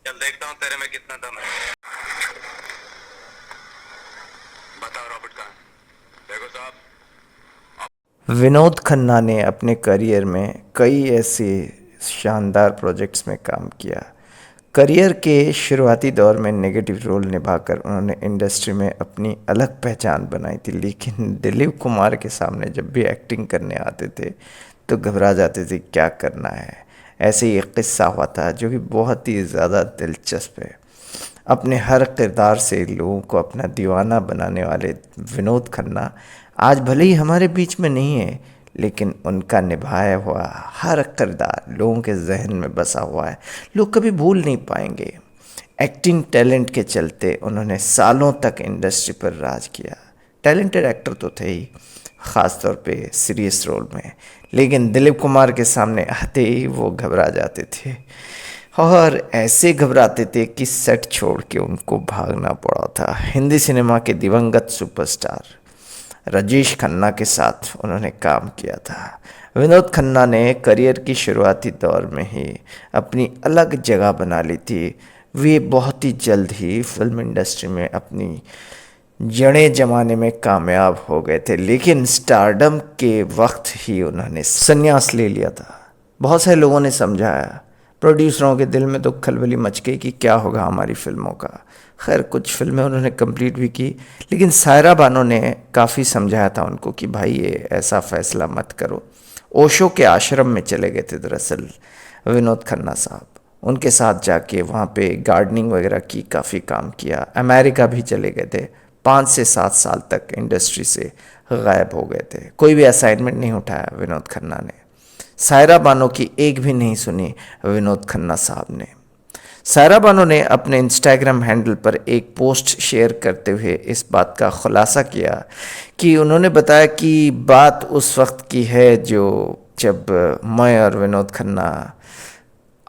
चल देखता हूँ तेरे में कितना दम है। बताओ रॉबर्ट कहाँ है? देखो साहब। विनोद खन्ना ने अपने करियर में कई ऐसे शानदार प्रोजेक्ट्स में काम किया। करियर के शुरुआती दौर में नेगेटिव रोल निभाकर उन्होंने इंडस्ट्री में अपनी अलग पहचान बनाई थी, लेकिन दिलीप कुमार के सामने जब भी एक्टिंग करने आते थे तो घबरा जाते थे क्या करना है। ऐसे ही एक किस्सा हुआ था जो कि बहुत ही ज़्यादा दिलचस्प है। अपने हर किरदार से लोगों को अपना दीवाना बनाने वाले विनोद खन्ना आज भले ही हमारे बीच में नहीं है, लेकिन उनका निभाया हुआ हर किरदार लोगों के जहन में बसा हुआ है, लोग कभी भूल नहीं पाएंगे। एक्टिंग टैलेंट के चलते उन्होंने सालों तक इंडस्ट्री पर राज किया। टैलेंटेड एक्टर तो थे ही, ख़ास तौर पे सीरियस रोल में, लेकिन दिलीप कुमार के सामने आते ही वो घबरा जाते थे और ऐसे घबराते थे कि सेट छोड़ के उनको भागना पड़ा था। हिंदी सिनेमा के दिवंगत सुपरस्टार राजेश खन्ना के साथ उन्होंने काम किया था। विनोद खन्ना ने करियर की शुरुआती दौर में ही अपनी अलग जगह बना ली थी। वे बहुत ही जल्द ही फिल्म इंडस्ट्री में अपनी जड़ें जमाने में कामयाब हो गए थे, लेकिन स्टारडम के वक्त ही उन्होंने संन्यास ले लिया था। बहुत सारे लोगों ने समझाया, प्रोड्यूसरों के दिल में तो खलबली मच गई कि क्या होगा हमारी फिल्मों का। खैर कुछ फिल्में उन्होंने कंप्लीट भी की, लेकिन सायरा बानो ने काफ़ी समझाया था उनको कि भाई ये ऐसा फैसला मत करो। ओशो के आश्रम में चले गए थे दरअसल विनोद खन्ना साहब। उनके साथ जाके वहाँ पे गार्डनिंग वगैरह की, काफ़ी काम किया। अमेरिका भी चले गए थे। 5 से 7 साल तक इंडस्ट्री से गायब हो गए थे। कोई भी असाइनमेंट नहीं उठाया विनोद खन्ना ने। सायरा बानो की एक भी नहीं सुनी विनोद खन्ना साहब ने। सायरा बानो ने अपने इंस्टाग्राम हैंडल पर एक पोस्ट शेयर करते हुए इस बात का खुलासा किया कि उन्होंने बताया कि बात उस वक्त की है जो जब मैं और विनोद खन्ना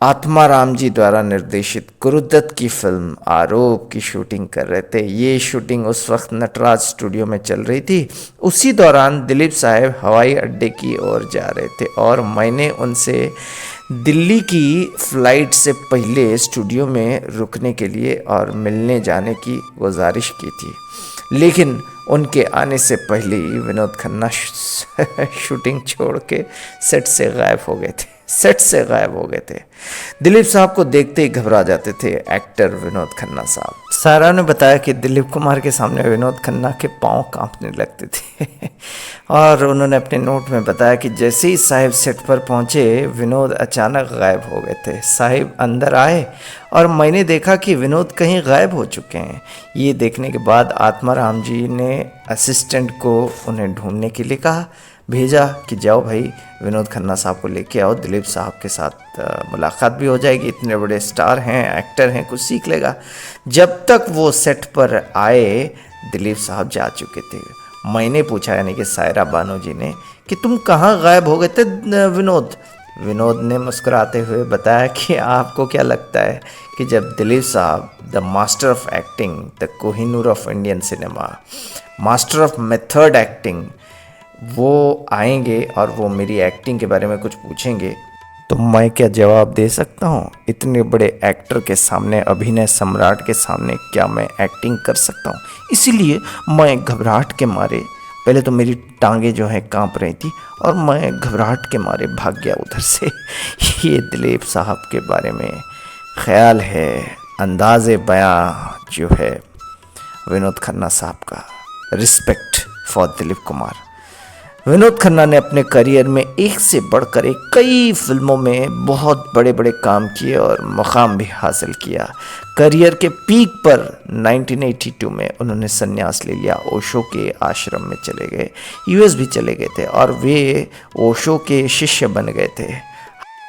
आत्मा राम जी द्वारा निर्देशित गुरुदत्त की फिल्म आरोप की शूटिंग कर रहे थे। ये शूटिंग उस वक्त नटराज स्टूडियो में चल रही थी। उसी दौरान दिलीप साहब हवाई अड्डे की ओर जा रहे थे और मैंने उनसे दिल्ली की फ़्लाइट से पहले स्टूडियो में रुकने के लिए और मिलने जाने की गुजारिश की थी, लेकिन उनके आने से पहले ही विनोद खन्ना शूटिंग छोड़ के सेट से गायब हो गए थे। सेट से गायब हो गए थे। दिलीप साहब को देखते ही घबरा जाते थे एक्टर विनोद खन्ना साहब। सारा ने बताया कि दिलीप कुमार के सामने विनोद खन्ना के पांव कांपने लगते थे और उन्होंने अपने नोट में बताया कि जैसे ही साहिब सेट पर पहुंचे विनोद अचानक गायब हो गए थे। साहिब अंदर आए और मैंने देखा कि विनोद कहीं गायब हो चुके हैं। ये देखने के बाद आत्माराम जी ने असिस्टेंट को उन्हें ढूंढने के लिए कहा, भेजा कि जाओ भाई विनोद खन्ना साहब को लेके आओ, दिलीप साहब के साथ मुलाकात भी हो जाएगी, इतने बड़े स्टार हैं, एक्टर हैं, कुछ सीख लेगा। जब तक वो सेट पर आए दिलीप साहब जा चुके थे। मैंने पूछा, यानी कि सायरा बानो जी ने, कि तुम कहाँ गायब हो गए थे विनोद। विनोद ने मुस्कुराते हुए बताया कि आपको क्या लगता है कि जब दिलीप साहब, the master of acting, the Kohinoor of Indian cinema, master of method acting, वो आएंगे और वो मेरी एक्टिंग के बारे में कुछ पूछेंगे तो मैं क्या जवाब दे सकता हूँ। इतने बड़े एक्टर के सामने, अभिनय सम्राट के सामने क्या मैं एक्टिंग कर सकता हूँ। इसीलिए मैं घबराहट के मारे, पहले तो मेरी टांगें जो हैं कांप रही थी और मैं घबराहट के मारे भाग गया उधर से। ये दिलीप साहब के बारे में ख्याल है, अंदाज़े बयां जो है विनोद खन्ना साहब का। Respect for Dilip Kumar. विनोद खन्ना ने अपने करियर में एक से बढ़कर एक कई फिल्मों में बहुत बड़े बड़े काम किए और मुकाम भी हासिल किया। करियर के पीक पर 1982 में उन्होंने संन्यास ले लिया, ओशो के आश्रम में चले गए, यूएस भी चले गए थे और वे ओशो के शिष्य बन गए थे।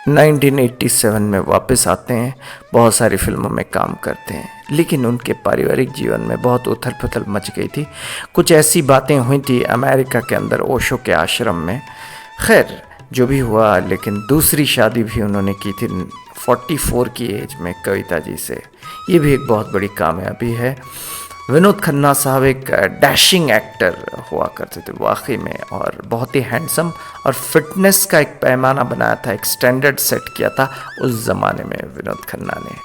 1987 में वापस आते हैं, बहुत सारी फिल्मों में काम करते हैं, लेकिन उनके पारिवारिक जीवन में बहुत उथल पुथल मच गई थी। कुछ ऐसी बातें हुई थी अमेरिका के अंदर ओशो के आश्रम में। खैर जो भी हुआ, लेकिन दूसरी शादी भी उन्होंने की थी 44 की एज में कविता जी से। ये भी एक बहुत बड़ी कामयाबी है। विनोद खन्ना साहब एक डैशिंग एक्टर हुआ करते थे वाकई में, और बहुत ही हैंडसम, और फिटनेस का एक पैमाना बनाया था, एक स्टैंडर्ड सेट किया था उस ज़माने में विनोद खन्ना ने।